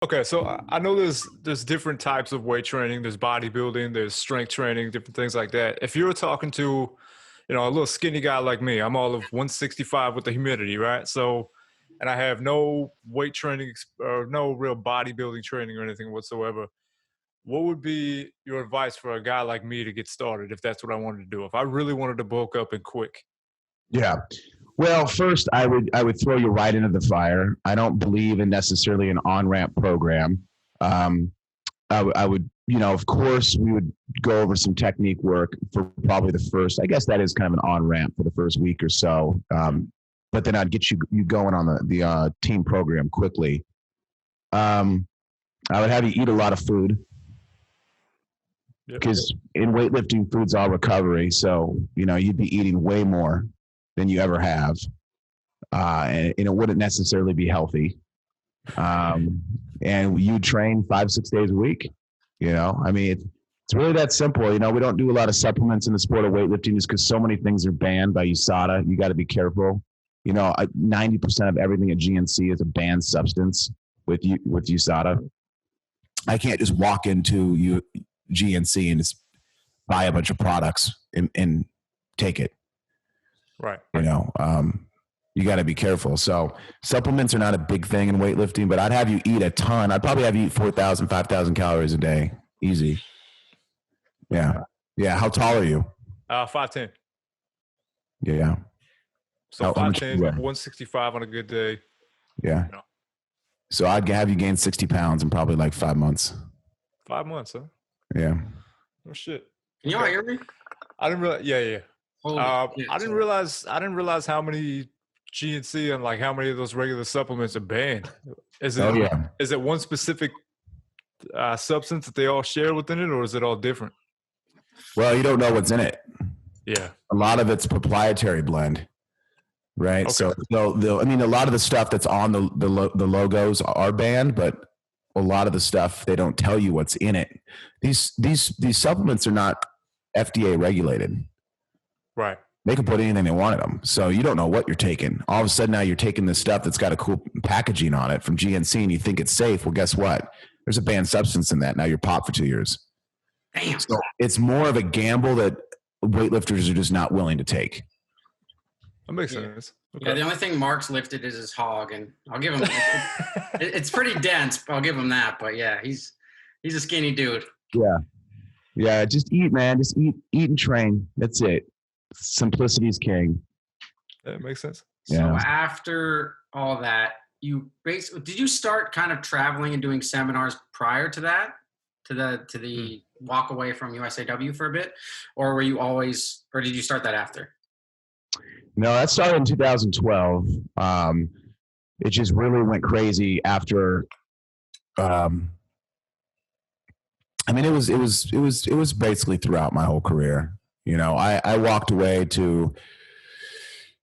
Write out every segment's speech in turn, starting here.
Okay, so I know there's different types of weight training. There's bodybuilding, there's strength training, different things like that. If you're talking to, a little skinny guy like me, I'm all of 165 with the humidity, right? So, and I have no weight training or no real bodybuilding training or anything whatsoever. What would be your advice for a guy like me to get started if that's what I wanted to do? If I really wanted to bulk up and quick? Yeah. Well, first I would throw you right into the fire. I don't believe in necessarily an on-ramp program. I would, of course we would go over some technique work for probably the first, I guess that is kind of an on-ramp for the first week or so. But then I'd get you going on the team program quickly. I would have you eat a lot of food because in weightlifting, food's all recovery. So, you'd be eating way more than you ever have. And it wouldn't necessarily be healthy. And you train 5-6 days a week, it's really that simple. We don't do a lot of supplements in the sport of weightlifting just because so many things are banned by USADA. You got to be careful. 90% of everything at GNC is a banned substance with USADA. I can't just walk into GNC and just buy a bunch of products and take it. Right. You got to be careful. So supplements are not a big thing in weightlifting, but I'd have you eat a ton. I'd probably have you eat 4,000, 5,000 calories a day. Easy. Yeah. Yeah. How tall are you? 5'10". Yeah. So 5'10", 165 on a good day. Yeah. So I'd have you gain 60 pounds in probably like 5 months. 5 months, huh? Yeah. Oh shit. Can you all hear me? I didn't realize. Yeah. I didn't realize how many GNC and like how many of those regular supplements are banned. Is it one specific substance that they all share within it, or is it all different? Well, you don't know what's in it. Yeah. A lot of it's proprietary blend, right? Okay. So a lot of the stuff that's on the logos are banned, but a lot of the stuff they don't tell you what's in it. These supplements are not FDA regulated. Right. They can put anything they want in them. So you don't know what you're taking. All of a sudden now you're taking this stuff that's got a cool packaging on it from GNC and you think it's safe. Well, guess what? There's a banned substance in that. Now you're popped for 2 years. Damn. So it's more of a gamble that weightlifters are just not willing to take. That makes sense. Okay. Yeah, the only thing Mark's lifted is his hog, and I'll give him it's pretty dense, but I'll give him that. But yeah, he's a skinny dude. Yeah. Yeah, just eat, man. Just eat and train. That's it. Simplicity is king. That makes sense. So after all that, did you start kind of traveling and doing seminars prior to that, to the walk away from USAW for a bit, or did you start that after? No, that started in 2012. It just really went crazy after. It was basically throughout my whole career. I walked away to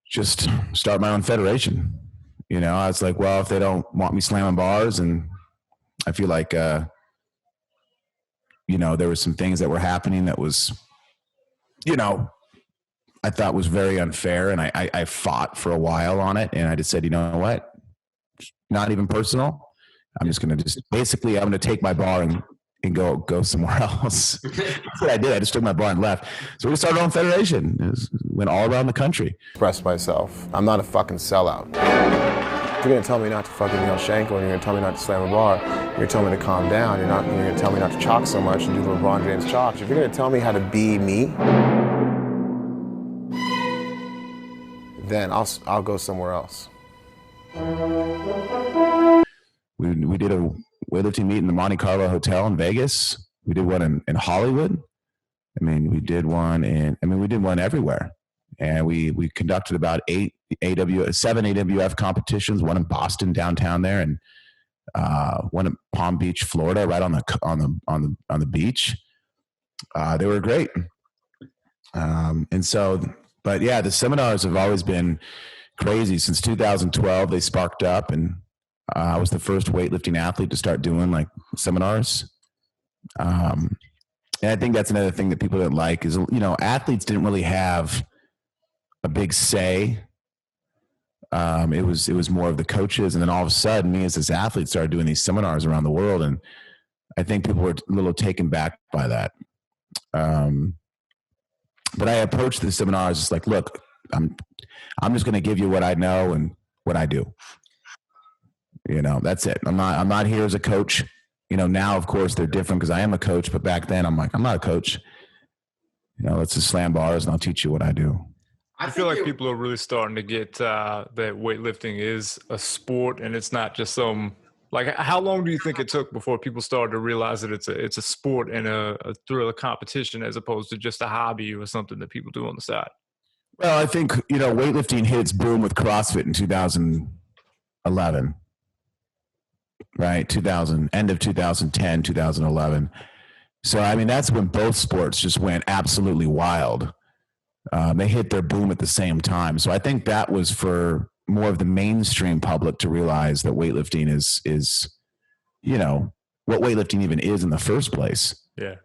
just start my own federation. I was like, well, if they don't want me slamming bars, and I feel like, there were some things that were happening that was, I thought was very unfair. And I fought for a while on it. And I just said, you know what? Not even personal. I'm just going to take my bar and go somewhere else. That's what I did. I just took my bar and left. So we started our own federation. Went all around the country. Express myself. I'm not a fucking sellout. If you're going to tell me not to fucking yell Shanko and you're going to tell me not to slam a bar, you're going to tell me to calm down. You're going to tell me not to chalk so much and do the LeBron James chalk. If you're going to tell me how to be me, then I'll go somewhere else. We did a weightlifting meet in the Monte Carlo Hotel in Vegas. We did one in Hollywood. We did one everywhere. And we conducted about 7 AWF competitions, one in Boston downtown there, and one in Palm Beach, Florida, right on the beach. They were great. But yeah, the seminars have always been crazy. Since 2012, they sparked up, and I was the first weightlifting athlete to start doing like seminars. And I think that's another thing that people didn't like is, athletes didn't really have a big say It was more of the coaches. And then all of a sudden, me as this athlete started doing these seminars around the world. And I think people were a little taken back by that. But I approached the seminars just like, look, I'm just going to give you what I know and what I do. That's it. I'm not here as a coach. Now, of course, they're different because I am a coach. But back then, I'm like, I'm not a coach. Let's just slam bars and I'll teach you what I do. I feel like people are really starting to get that weightlifting is a sport and it's not just some. Like, how long do you think it took before people started to realize that it's a sport and a thrill of competition as opposed to just a hobby or something that people do on the side? Well, I think, weightlifting hit its boom with CrossFit in 2011, right? End of 2010, 2011. So, I mean, that's when both sports just went absolutely wild. They hit their boom at the same time. So I think that was for more of the mainstream public to realize that weightlifting is what weightlifting even is in the first place. Yeah.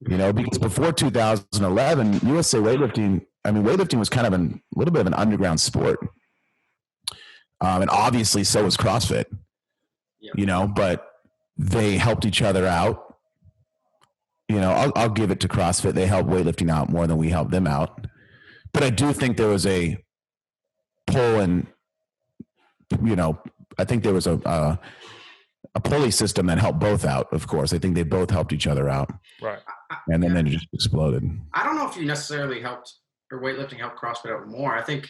Because before 2011, USA weightlifting was kind of a little bit of an underground sport. And obviously so was CrossFit, but they helped each other out. I'll give it to CrossFit. They helped weightlifting out more than we helped them out. But I do think there was a pull and, I think there was a pulley system that helped both out, of course. I think they both helped each other out. Right. And then it just exploded. I don't know if you necessarily helped, or weightlifting helped CrossFit out more. I think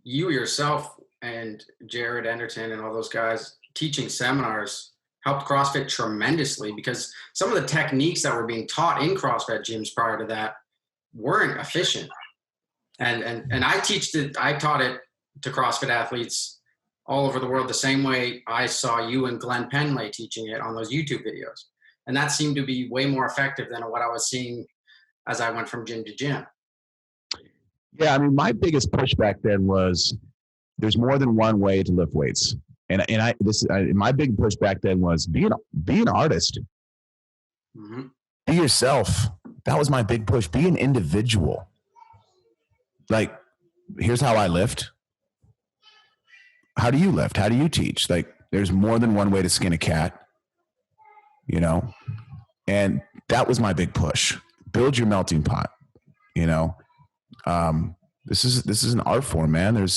you yourself and Jared Enderton and all those guys teaching seminars helped CrossFit tremendously, because some of the techniques that were being taught in CrossFit gyms prior to that weren't efficient. And I taught it to CrossFit athletes all over the world the same way I saw you and Glenn Penlay teaching it on those YouTube videos. And that seemed to be way more effective than what I was seeing as I went from gym to gym. Yeah, I mean, my biggest pushback then was there's more than one way to lift weights. And my big pushback then was be an artist. Mm-hmm. Be yourself. That was my big push. Be an individual. Like, here's how I lift. How do you lift? How do you teach? Like, there's more than one way to skin a cat, and that was my big push. Build your melting pot. This is an art form, man.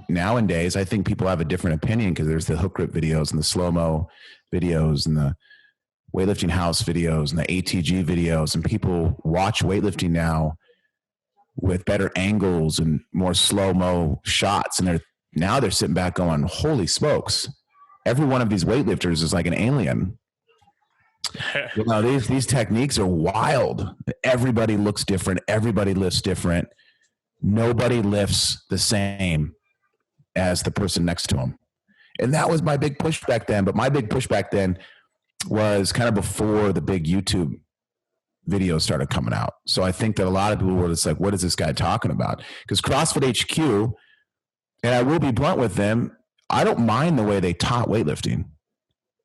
Nowadays, I think people have a different opinion because there's the hook grip videos and the slow-mo videos and the weightlifting house videos and the ATG videos, and people watch weightlifting now with better angles and more slow-mo shots, and they're sitting back going, holy smokes, every one of these weightlifters is like an alien. These techniques are wild. Everybody looks different. Everybody lifts different. Nobody lifts the same as the person next to them. And that was my big push back then. But my big push back then was kind of before the big YouTube videos started coming out. So I think that a lot of people were just like, what is this guy talking about? Because CrossFit HQ, and I will be blunt with them, I don't mind the way they taught weightlifting.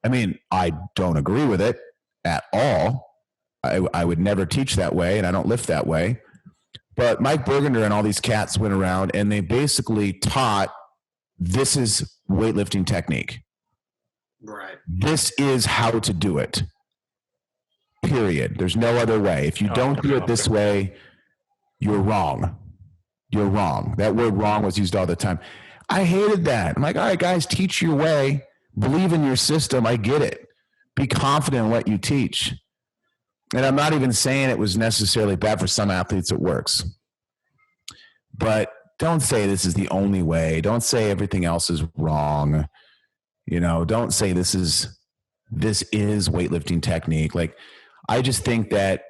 I mean, I don't agree with it at all. I would never teach that way, and I don't lift that way. But Mike Bergender and all these cats went around, and they basically taught, this is weightlifting technique. Right. This is how to do it. Period. There's no other way. If you don't do it this way, you're wrong. You're wrong. That word wrong was used all the time. I hated that. I'm like, all right, guys, teach your way. Believe in your system. I get it. Be confident in what you teach. And I'm not even saying it was necessarily bad for some athletes. It works. But don't say this is the only way. Don't say everything else is wrong. Don't say this is weightlifting technique. Like, I just think that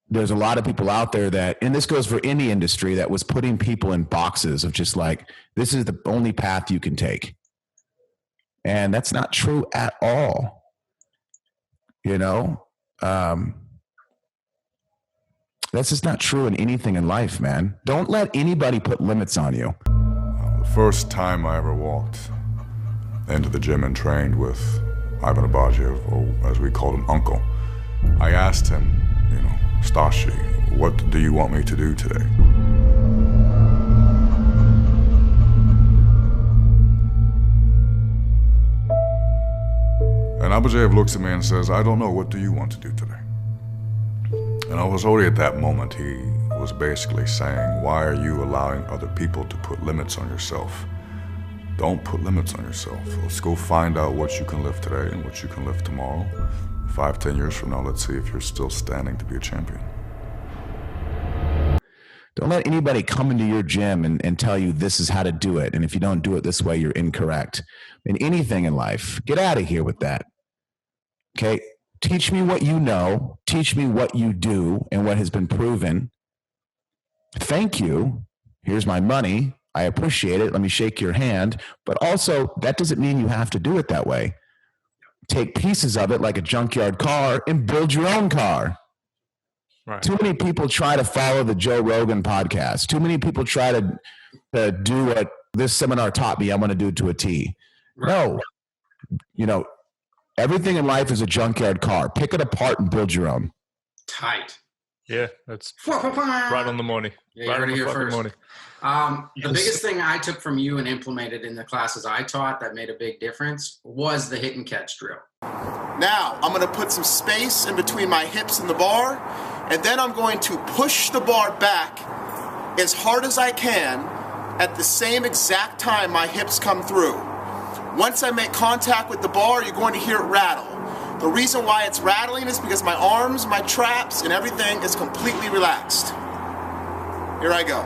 there's a lot of people out there that, and this goes for any industry, that was putting people in boxes of just like, this is the only path you can take. And that's not true at all. That's just not true in anything in life, man. Don't let anybody put limits on you. The first time I ever walked into the gym and trained with Ivan Abadjev, or as we called him, Uncle, I asked him, Stashi, what do you want me to do today? And Abajev looks at me and says, I don't know, what do you want to do today? And I was already at that moment, he was basically saying, why are you allowing other people to put limits on yourself? Don't put limits on yourself. Let's go find out what you can lift today and what you can lift tomorrow. 5-10 years from now, let's see if you're still standing to be a champion. Don't let anybody come into your gym and tell you this is how to do it. And if you don't do it this way, you're incorrect. In anything in life, get out of here with that. Okay? Teach me what you know. Teach me what you do and what has been proven. Thank you. Here's my money. I appreciate it. Let me shake your hand. But also, that doesn't mean you have to do it that way. Take pieces of it like a junkyard car and build your own car. Right. Too many people try to follow the Joe Rogan podcast. Too many people try to do what this seminar taught me. I'm going to do it to a T. Right. No, everything in life is a junkyard car. Pick it apart and build your own. Tight. Yeah, that's right on the money. Yeah, right on the fucking first. money. The biggest thing I took from you and implemented in the classes I taught that made a big difference was the hit and catch drill. Now, I'm going to put some space in between my hips and the bar, and then I'm going to push the bar back as hard as I can at the same exact time my hips come through. Once I make contact with the bar, you're going to hear it rattle. The reason why it's rattling is because my arms, my traps, and everything is completely relaxed. Here I go.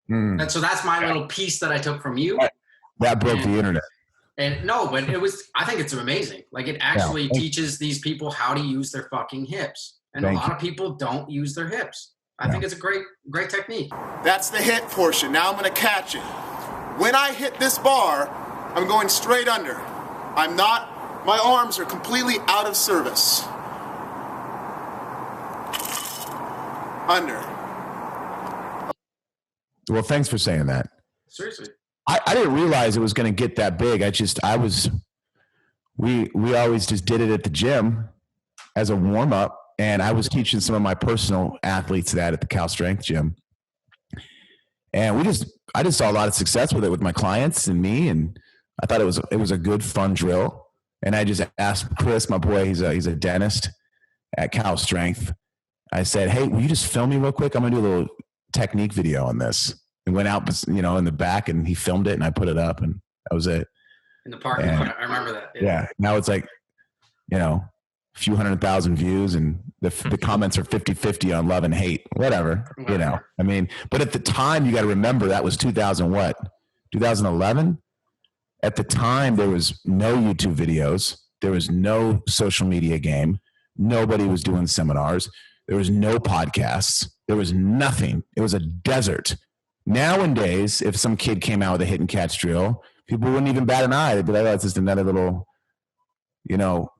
And so that's my little piece that I took from you. That broke the internet. And no, but I think it's amazing. Like, it actually teaches these people how to use their fucking hips. And a lot of people don't use their hips. I think it's a great technique. That's the hit portion. Now I'm going to catch it. When I hit this bar, I'm going straight under. My arms are completely out of service. Under. Well, thanks for saying that. Seriously. I didn't realize it was going to get that big. We always just did it at the gym as a warm up. And I was teaching some of my personal athletes that at the Cal Strength gym. And I just saw a lot of success with it with my clients and me. And I thought it was a good, fun drill. And I just asked Chris, my boy, he's a dentist at Cal Strength. I said, hey, will you just film me real quick? I'm going to do a little technique video on this. And went out, in the back, and he filmed it, and I put it up, and that was it. In the parking lot, I remember that. Yeah. Now it's like, a few 100,000 views, and the comments are 50-50 on love and hate, whatever. But at the time, you got to remember that was 2011. At the time, there was no YouTube videos. There was no social media game. Nobody was doing seminars. There was no podcasts. There was nothing. It was a desert. Nowadays, if some kid came out with a hit and catch drill, people wouldn't even bat an eye. They'd be like, oh, it's just another little,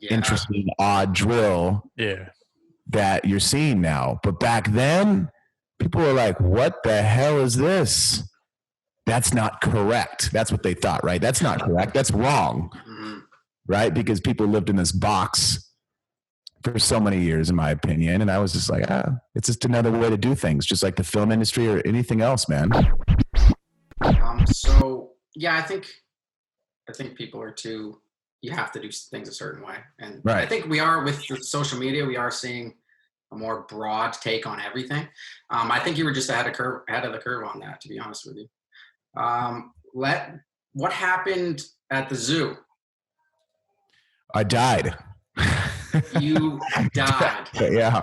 interesting, odd drill that you're seeing now. But back then, people were like, what the hell is this? That's not correct. That's what they thought, right? That's not correct. That's wrong, right? Because people lived in this box for so many years, in my opinion. And I was just like, it's just another way to do things, just like the film industry or anything else, man. I think people are you have to do things a certain way. And right. I think we are, with social media, we are seeing a more broad take on everything. I think you were just ahead of the curve on that, to be honest with you. What happened at the zoo? I died. You died. Yeah.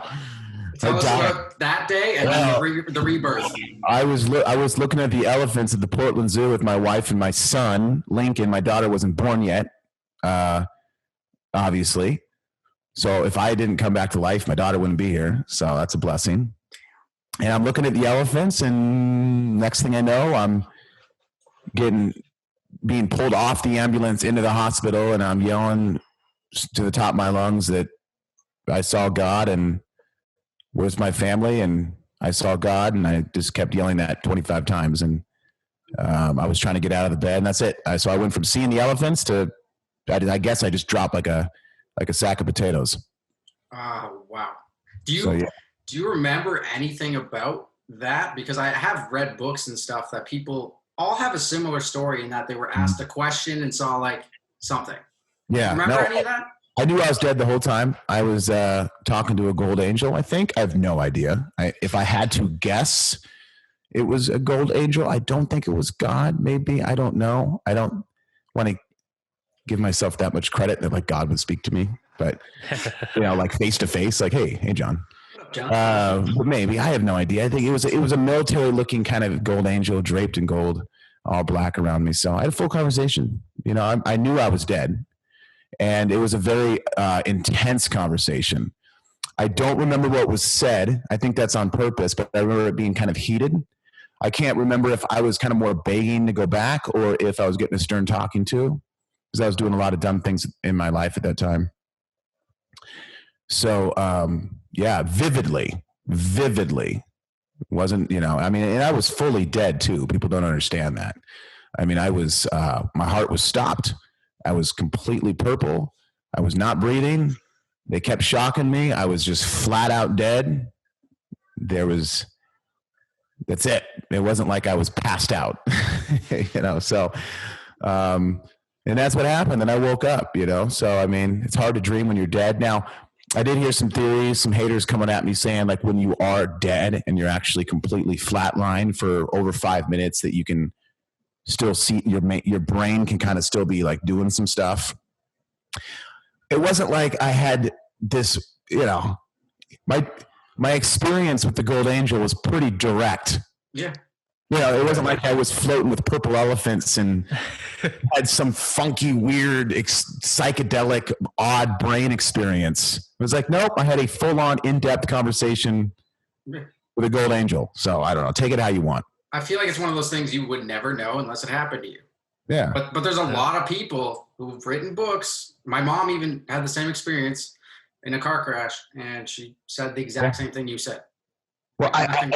Tell us about that day and then the rebirth. I was looking at the elephants at the Portland Zoo with my wife and my son, Lincoln. My daughter wasn't born yet, obviously. So if I didn't come back to life, my daughter wouldn't be here. So that's a blessing. And I'm looking at the elephants, and next thing I know, I'm being pulled off the ambulance into the hospital, and I'm yelling to the top of my lungs that I saw God and where's my family, and I saw God, and I just kept yelling that 25 times, and I was trying to get out of the bed, and that's it. So I went from seeing the elephants to I guess I just dropped like a sack of potatoes. Oh, wow. Do you remember anything about that? Because I have read books and stuff that people all have a similar story in that they were asked a question and saw like something. Yeah. Remember any of that? I knew I was dead the whole time. I was talking to a gold angel, I think. I have no idea. If I had to guess, it was a gold angel. I don't think it was God, maybe. I don't know. I don't want to give myself that much credit that like God would speak to me. But, like face to face, like, hey, John. But maybe. I have no idea. I think it was a military looking kind of gold angel draped in gold, all black around me. So I had a full conversation. I knew I was dead. And it was a very intense conversation. I don't remember what was said. I think that's on purpose, but I remember it being kind of heated. I can't remember if I was kind of more begging to go back or if I was getting a stern talking to, because I was doing a lot of dumb things in my life at that time. So, vividly wasn't, and I was fully dead too. People don't understand that. I mean, I was, my heart was stopped. I was completely purple. I was not breathing. They kept shocking me. I was just flat out dead. That's it. It wasn't like I was passed out, so, and that's what happened. And I woke up, so, I mean, it's hard to dream when you're dead. Now, I did hear some theories, some haters coming at me saying like when you are dead and you're actually completely flatlined for over 5 minutes that you can still see your brain can kind of still be like doing some stuff. It wasn't like I had this, my experience with the gold angel was pretty direct. Yeah. It wasn't like I was floating with purple elephants and had some funky, weird, psychedelic, odd brain experience. It was like, nope, I had a full-on, in-depth conversation with a gold angel. So I don't know. Take it how you want. I feel like it's one of those things you would never know unless it happened to you. Yeah. But there's a lot of people who've written books. My mom even had the same experience in a car crash, and she said the exact same thing you said. Well, I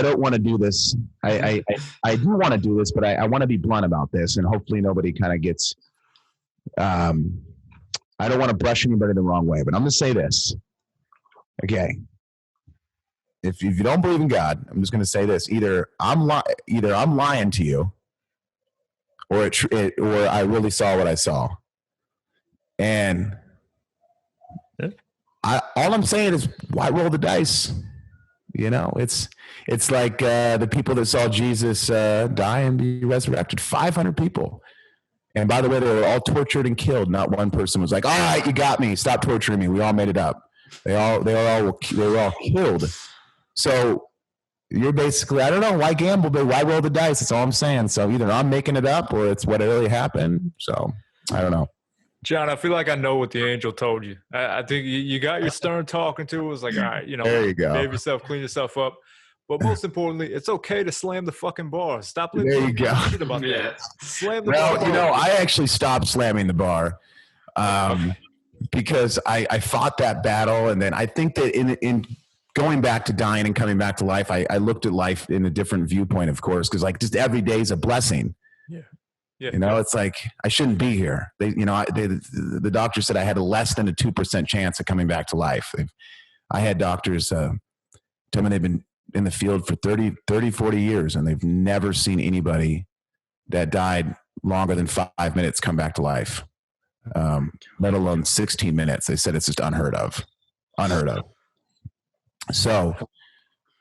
don't want to do this. I do want to do this, but I want to be blunt about this, and hopefully nobody kind of gets. I don't want to brush anybody the wrong way, but I'm going to say this. Okay. If you don't believe in God, I'm just going to say this: either I'm lying to you, or I really saw what I saw. And all I'm saying is, why roll the dice? It's like the people that saw Jesus die and be resurrected. 500 people. And by the way, they were all tortured and killed. Not one person was like, all right, you got me. Stop torturing me. We all made it up. They were all killed. So you're basically, I don't know, why gamble, but why roll the dice? That's all I'm saying. So either I'm making it up or it's what really happened. So I don't know. John, I feel like I know what the angel told you. I think you got your stern talking to. It was like, all right, there you go. Behave yourself, clean yourself up. But most importantly, it's okay to slam the fucking bar. Stop there you go. Shit about that. Slam the bar. I actually stopped slamming the bar because I fought that battle. And then I think that in going back to dying and coming back to life, I looked at life in a different viewpoint, of course, because like just every day is a blessing. Yeah. It's like I shouldn't be here. The doctor said I had a less than a 2% chance of coming back to life. I had doctors tell me they've been in the field for 30, 40 years, and they've never seen anybody that died longer than 5 minutes come back to life, let alone 16 minutes. They said it's just unheard of. So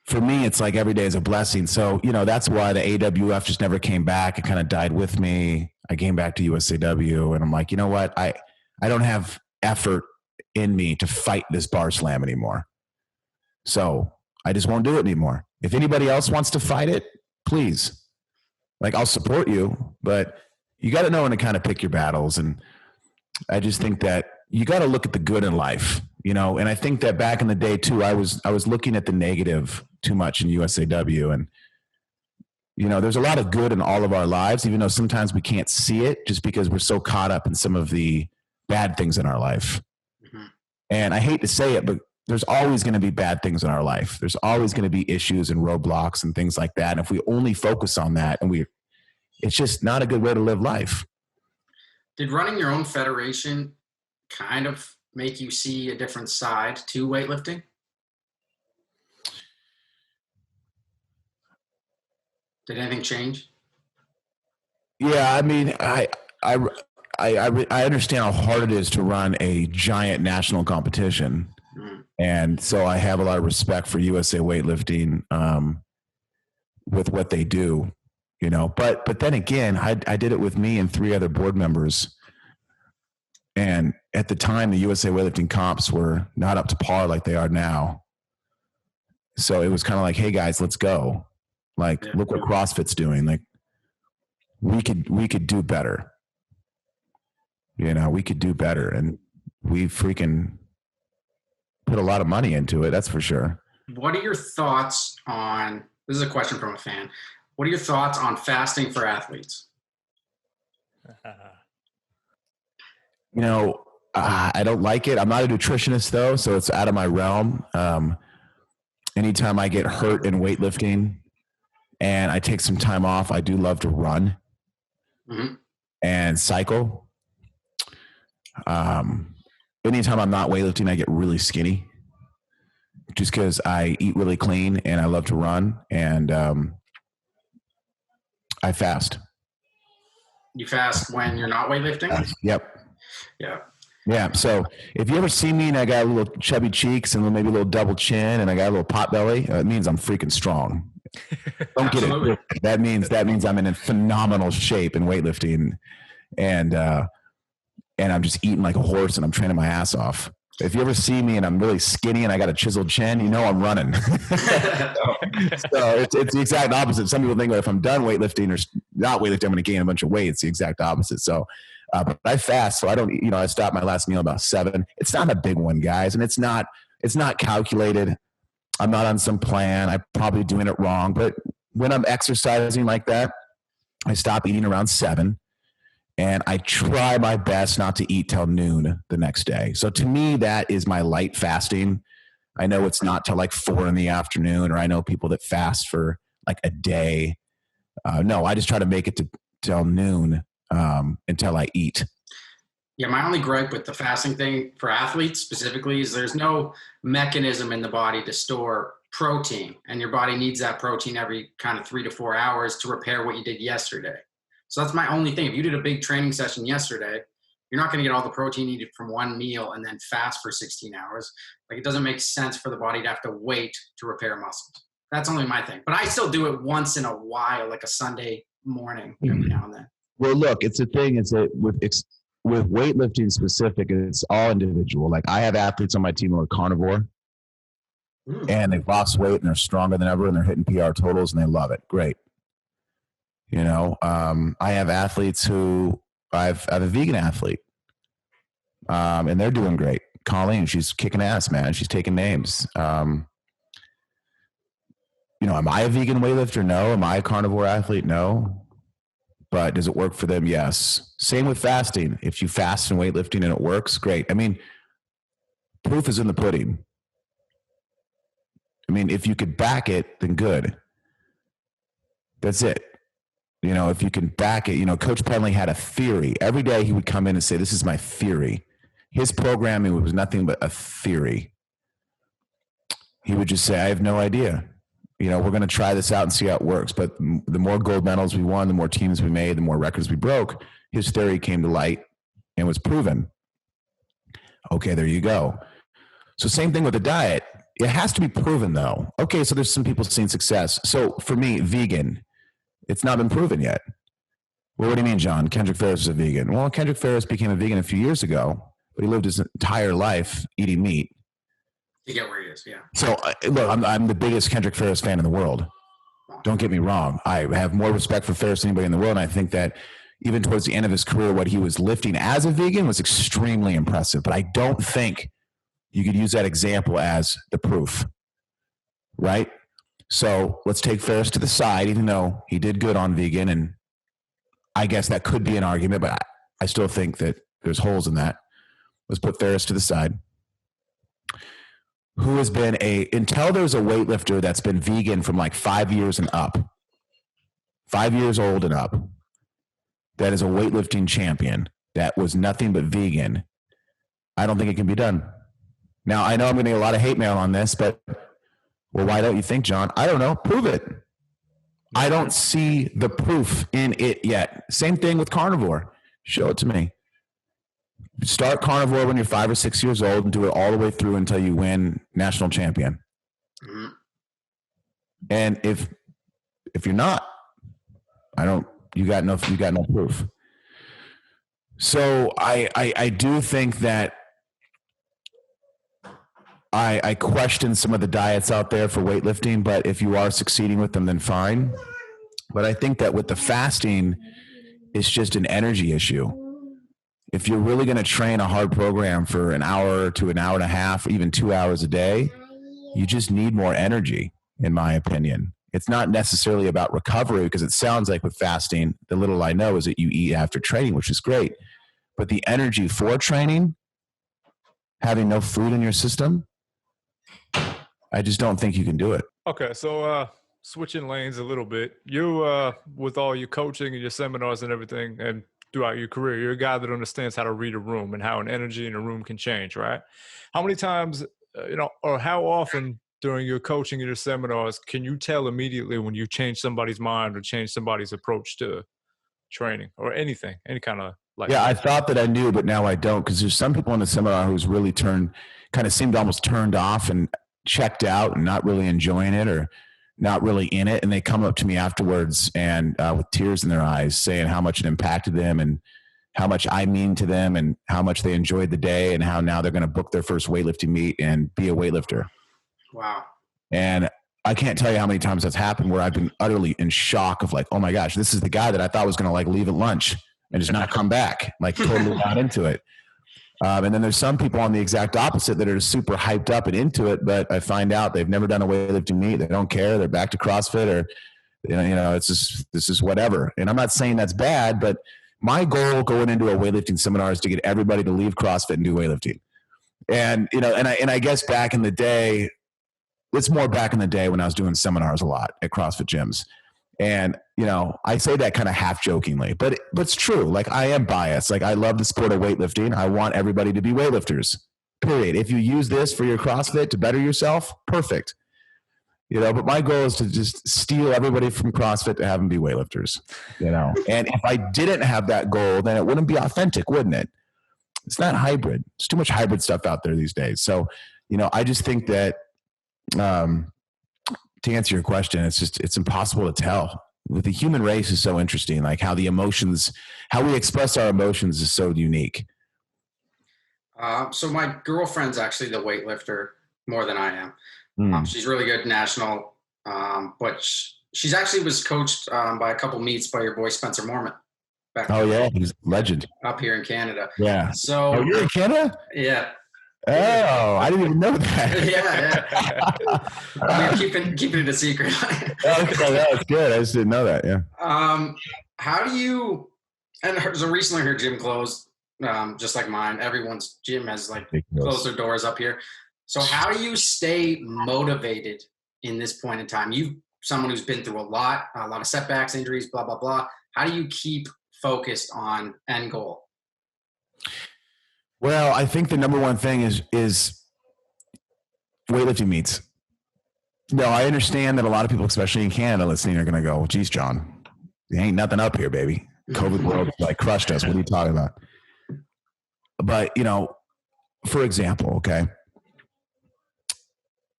for me, it's like every day is a blessing. So, that's why the AWF just never came back. It kind of died with me. I came back to USAW and I'm like, you know what? I don't have effort in me to fight this bar slam anymore. So I just won't do it anymore. If anybody else wants to fight it, please. Like, I'll support you, but you got to know when to kind of pick your battles. And I just think that you got to look at the good in life, and I think that back in the day too, I was looking at the negative too much in USAW. And, there's a lot of good in all of our lives, even though sometimes we can't see it just because we're so caught up in some of the bad things in our life. Mm-hmm. And I hate to say it, but there's always going to be bad things in our life. There's always going to be issues and roadblocks and things like that. And if we only focus on that, it's just not a good way to live life. Did running your own federation kind of make you see a different side to weightlifting? Did anything change? Yeah, I mean, I understand how hard it is to run a giant national competition, and so I have a lot of respect for USA Weightlifting with what they do, you know. But then again, I did it with me and 3 other board members, and at the time, the USA Weightlifting comps were not up to par like they are now. So it was kind of like, hey guys, let's go. Like, look what CrossFit's doing. Like, we could do better. You know, we could do better. And we freaking put a lot of money into it. That's for sure. What are your thoughts on, this is a question from a fan. What are your thoughts on fasting for athletes? You know, I don't like it. I'm not a nutritionist though, so it's out of my realm. Anytime I get hurt in weightlifting and I take some time off, I do love to run and cycle. Anytime I'm not weightlifting, I get really skinny just because I eat really clean and I love to run, and I fast. You fast when you're not weightlifting? Yep. Yeah. Yeah. So if you ever see me and I got a little chubby cheeks and maybe a little double chin and I got a little pot belly, it means I'm freaking strong. Don't get it. That means I'm in phenomenal shape in weightlifting, and I'm just eating like a horse and I'm training my ass off. If you ever see me and I'm really skinny and I got a chiseled chin, you know I'm running. So it's the exact opposite. Some people think that if I'm done weightlifting or not weightlifting, I'm going to gain a bunch of weight. It's the exact opposite. So, but I fast, so I don't. You know, I stopped my last meal about 7. It's not a big one, guys, and it's not calculated. I'm not on some plan. I'm probably doing it wrong, but when I'm exercising like that, I stop eating around 7. And I try my best not to eat till noon the next day. So to me, that is my light fasting. I know it's not till like 4 p.m, or I know people that fast for like a day. No, I just try to make it till noon until I eat. Yeah, my only gripe with the fasting thing for athletes specifically is there's no mechanism in the body to store protein, and your body needs that protein every kind of 3 to 4 hours to repair what you did yesterday. So that's my only thing. If you did a big training session yesterday, you're not going to get all the protein needed from one meal and then fast for 16 hours. Like, it doesn't make sense for the body to have to wait to repair muscles. That's only my thing. But I still do it once in a while, like a Sunday morning every now and then. Well, look, it's a thing. It's with weightlifting specific, it's all individual. Like, I have athletes on my team who are carnivore and they've lost weight and they're stronger than ever and they're hitting PR totals and they love it. Great. You know, I have athletes who I have a vegan athlete, and they're doing great. Colleen, she's kicking ass, man. She's taking names. You know, am I a vegan weightlifter? No. Am I a carnivore athlete? No. But does it work for them? Yes. Same with fasting. If you fast in weightlifting and it works, great. I mean, proof is in the pudding. I mean, if you could back it, then good. That's it. You know, if you can back it, you know, Coach Penley had a theory. Every day he would come in and say, this is my theory. His programming was nothing but a theory. He would just say, I have no idea. You know, we're going to try this out and see how it works. But the more gold medals we won, the more teams we made, the more records we broke, his theory came to light and was proven. Okay, there you go. So same thing with the diet. It has to be proven though. Okay, so there's some people seeing success. So for me, vegan, it's not been proven yet. Well, what do you mean, John? Kendrick Ferris is a vegan. Well, Kendrick Ferris became a vegan a few years ago, but he lived his entire life eating meat. You get where he is, yeah. So, look, I'm the biggest Kendrick Ferris fan in the world. Don't get me wrong. I have more respect for Ferris than anybody in the world, and I think that even towards the end of his career, what he was lifting as a vegan was extremely impressive. But I don't think you could use that example as the proof, right? So let's take Ferris to the side, even though he did good on vegan. And I guess that could be an argument, but I still think that there's holes in that. Let's put Ferris to the side. Who has been until there's a weightlifter that's been vegan from like 5 years and up, 5 years old and up, that is a weightlifting champion that was nothing but vegan. I don't think it can be done. Now, I know I'm going to get a lot of hate mail on this, but well, why don't you think, John? I don't know. Prove it. I don't see the proof in it yet. Same thing with carnivore. Show it to me. Start carnivore when you're 5 or 6 years old and do it all the way through until you win national champion. Mm-hmm. And if you're not, you got no proof. So I do think that I question some of the diets out there for weightlifting, but if you are succeeding with them, then fine. But I think that with the fasting, it's just an energy issue. If you're really going to train a hard program for an hour to an hour and a half, even 2 hours a day, you just need more energy, in my opinion. It's not necessarily about recovery, because it sounds like with fasting, the little I know is that you eat after training, which is great. But the energy for training, having no food in your system, I just don't think you can do it. Okay, so switching lanes a little bit. You, with all your coaching and your seminars and everything, and throughout your career, you're a guy that understands how to read a room and how an energy in a room can change, right? How many times, or how often during your coaching and your seminars can you tell immediately when you change somebody's mind or change somebody's approach to training or anything, any kind of like? Yeah, I thought that I knew, but now I don't, because there's some people in the seminar who's really kind of seemed almost turned off and checked out and not really enjoying it or not really in it. And they come up to me afterwards and with tears in their eyes saying how much it impacted them and how much I mean to them and how much they enjoyed the day and how now they're going to book their first weightlifting meet and be a weightlifter. Wow. And I can't tell you how many times that's happened where I've been utterly in shock of like, oh my gosh, this is the guy that I thought was going to like leave at lunch and just not come back, like totally not into it. And then there's some people on the exact opposite that are super hyped up and into it, but I find out they've never done a weightlifting meet. They don't care. They're back to CrossFit or, it's just, this is whatever. And I'm not saying that's bad, but my goal going into a weightlifting seminar is to get everybody to leave CrossFit and do weightlifting. And, I guess back in the day, it's more back in the day when I was doing seminars a lot at CrossFit gyms. And, I say that kind of half jokingly, but it's true. Like I am biased. Like I love the sport of weightlifting. I want everybody to be weightlifters, period. If you use this for your CrossFit to better yourself, perfect. But my goal is to just steal everybody from CrossFit to have them be weightlifters, and if I didn't have that goal, then it wouldn't be authentic, wouldn't it? It's not hybrid. There's too much hybrid stuff out there these days. So, I just think that, to answer your question, it's impossible to tell. With the human race is so interesting, like how we express our emotions is so unique. So my girlfriend's actually the weightlifter more than I am. She's really good national, but she's actually was coached by a couple meets by your boy Spencer Mormon. He's a legend up here in Canada. Yeah. So you're in Canada? Yeah. Oh, I didn't even know that. Yeah. We're keeping it a secret. Okay, that's good. I just didn't know that. Yeah. How do you? So recently, her gym closed, just like mine. Everyone's gym has closed their doors up here. So how do you stay motivated in this point in time? Someone who's been through a lot of setbacks, injuries, blah blah blah. How do you keep focused on end goal? Well, I think the number one thing is weightlifting meets. No, I understand that a lot of people, especially in Canada listening, are going to go, geez, John, there ain't nothing up here, baby. COVID world crushed us. What are you talking about? But, for example, okay,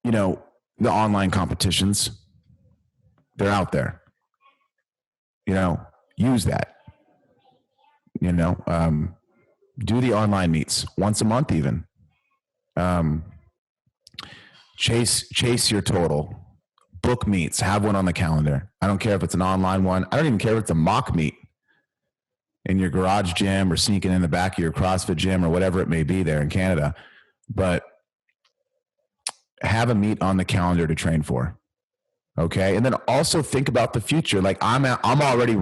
the online competitions, they're out there. Use that. Do the online meets once a month, even. Chase your total. Book meets. Have one on the calendar. I don't care if it's an online one. I don't even care if it's a mock meet in your garage gym or sneaking in the back of your CrossFit gym or whatever it may be there in Canada. But have a meet on the calendar to train for. Okay, and then also think about the future. Like I'm already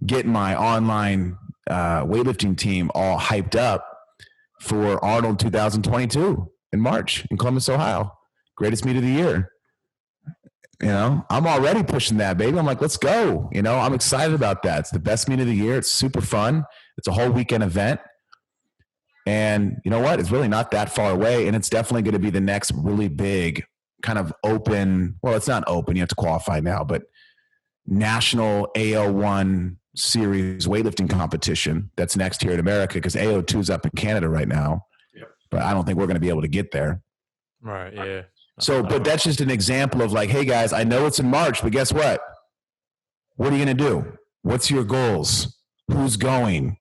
getting my online weightlifting team all hyped up for Arnold 2022 in March in Columbus, Ohio. Greatest meet of the year. I'm already pushing that, baby. I'm like, let's go. I'm excited about that. It's the best meet of the year. It's super fun. It's a whole weekend event. And you know what? It's really not that far away. And it's definitely going to be the next really big kind of open. Well, it's not open. You have to qualify now, but national AO1 series weightlifting competition that's next here in America, because AO2 is up in Canada right now. Yep. But I don't think we're going to be able to get there. Right. Yeah. So, but that's just an example of like, hey guys, I know it's in March, but guess what? What are you going to do? What's your goals? Who's going?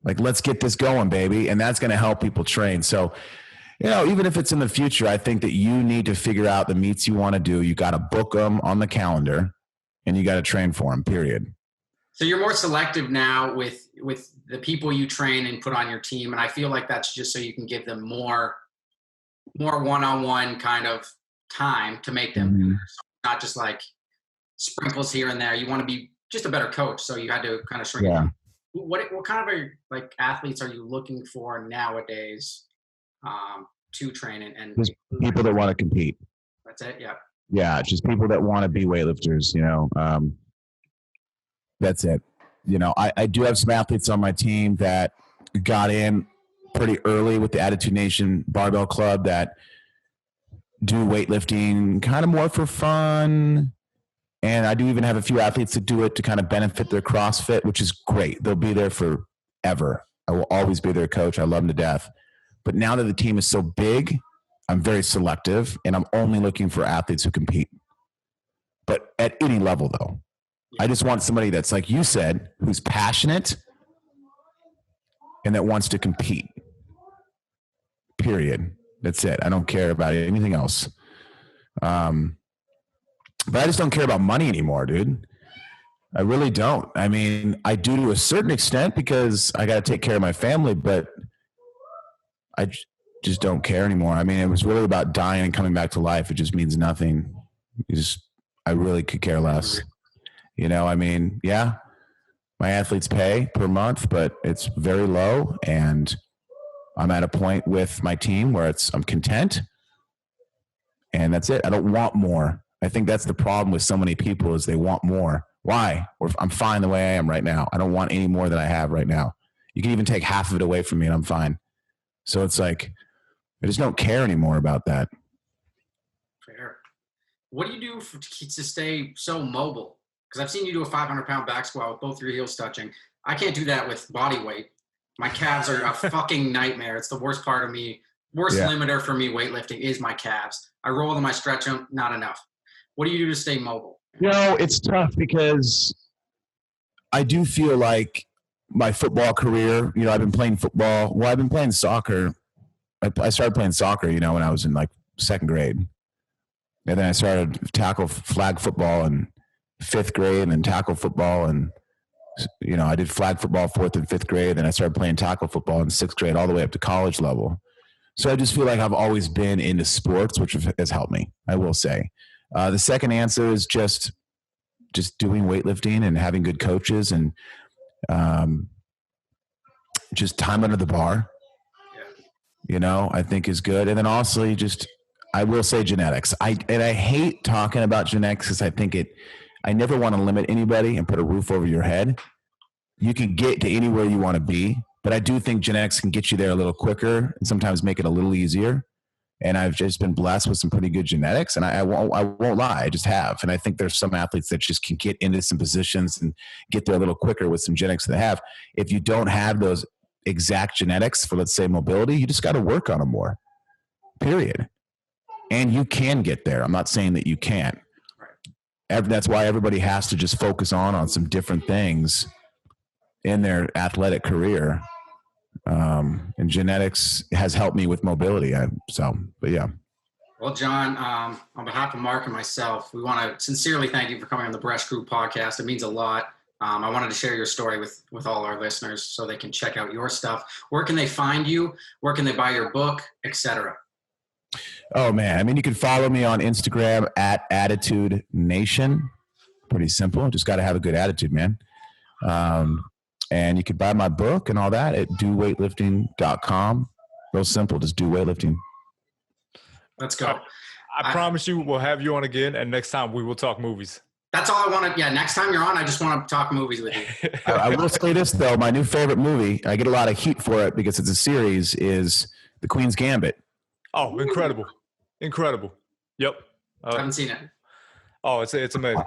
Like, let's get this going, baby. And that's going to help people train. So, you know, even if it's in the future, I think that you need to figure out the meets you want to do. You got to book them on the calendar and you got to train for them, period. So you're more selective now with the people you train and put on your team. And I feel like that's just so you can give them more one-on-one kind of time to make them better. So not just like sprinkles here and there. You want to be just a better coach. So you had to kind of shrink it down. What kind of like athletes are you looking for nowadays to train and just people that want to compete? That's it. Yeah. Yeah. Just people that want to be weightlifters, you know. That's it. You know, I do have some athletes on my team that got in pretty early with the Attitude Nation Barbell Club that do weightlifting kind of more for fun. And I do even have a few athletes that do it to kind of benefit their CrossFit, which is great. They'll be there forever. I will always be their coach. I love them to death. But now that the team is so big, I'm very selective and I'm only looking for athletes who compete. But at any level though, I just want somebody that's like you said, who's passionate and that wants to compete. Period. That's it. I don't care about anything else. But I just don't care about money anymore, dude. I really don't. I mean, I do to a certain extent because I got to take care of my family, but I just don't care anymore. I mean, it was really about dying and coming back to life. It just means nothing. I really could care less. You know, I mean, yeah, my athletes pay per month, but it's very low. And I'm at a point with my team where I'm content. And that's it. I don't want more. I think that's the problem with so many people is they want more. Why? I'm fine the way I am right now. I don't want any more than I have right now. You can even take half of it away from me and I'm fine. So it's like, I just don't care anymore about that. Fair. What do you do to stay so mobile? Because I've seen you do a 500-pound back squat with both your heels touching. I can't do that with body weight. My calves are a fucking nightmare. It's the worst part of me. Worst limiter for me weightlifting is my calves. I roll them, I stretch them, not enough. What do you do to stay mobile? You know, it's tough because I do feel like my football career, you know, I've been playing football. Well, I've been playing soccer. I started playing soccer, you know, when I was in like second grade. And then I started tackle flag football in fifth grade and then tackle football. And, you know, I did flag football fourth and fifth grade. Then I started playing tackle football in sixth grade all the way up to college level. So I just feel like I've always been into sports, which has helped me, I will say. The second answer is just doing weightlifting and having good coaches and just time under the bar, you know, I think is good. And then also I will say genetics. I hate talking about genetics because I think I never want to limit anybody and put a roof over your head. You can get to anywhere you want to be, but I do think genetics can get you there a little quicker and sometimes make it a little easier. And I've just been blessed with some pretty good genetics, and I won't lie, I just have. And I think there's some athletes that just can get into some positions and get there a little quicker with some genetics they have. If you don't have those exact genetics for, let's say, mobility, you just got to work on them more, period. And you can get there. I'm not saying that you can't. That's why everybody has to just focus on some different things in their athletic career. And genetics has helped me with mobility. But yeah. Well, John, on behalf of Mark and myself, we want to sincerely thank you for coming on the Bresh Crew Podcast. It means a lot. I wanted to share your story with all our listeners so they can check out your stuff. Where can they find you? Where can they buy your book, etc.? Oh man. I mean, you can follow me on Instagram at Attitude Nation. Pretty simple. Just got to have a good attitude, man. And you can buy my book and all that at doweightlifting.com. Real simple. Just do weightlifting. Let's go. I promise you we'll have you on again, and next time we will talk movies. That's all I want to. Yeah, next time you're on, I just want to talk movies with you. I will say this, though. My new favorite movie, I get a lot of heat for it because it's a series, is The Queen's Gambit. Oh, incredible. Incredible. Yep. I haven't seen it. Oh, it's amazing.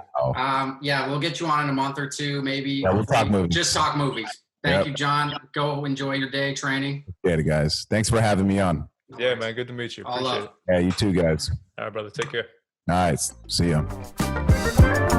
Yeah, we'll get you on in a month or two, maybe. Yeah, we'll talk movies. Just talk movies. Thank you, John. Go enjoy your day training. Yeah, guys. Thanks for having me on. Yeah, man. Good to meet you. Appreciate it. Yeah, you too, guys. All right, brother. Take care. All right. See ya.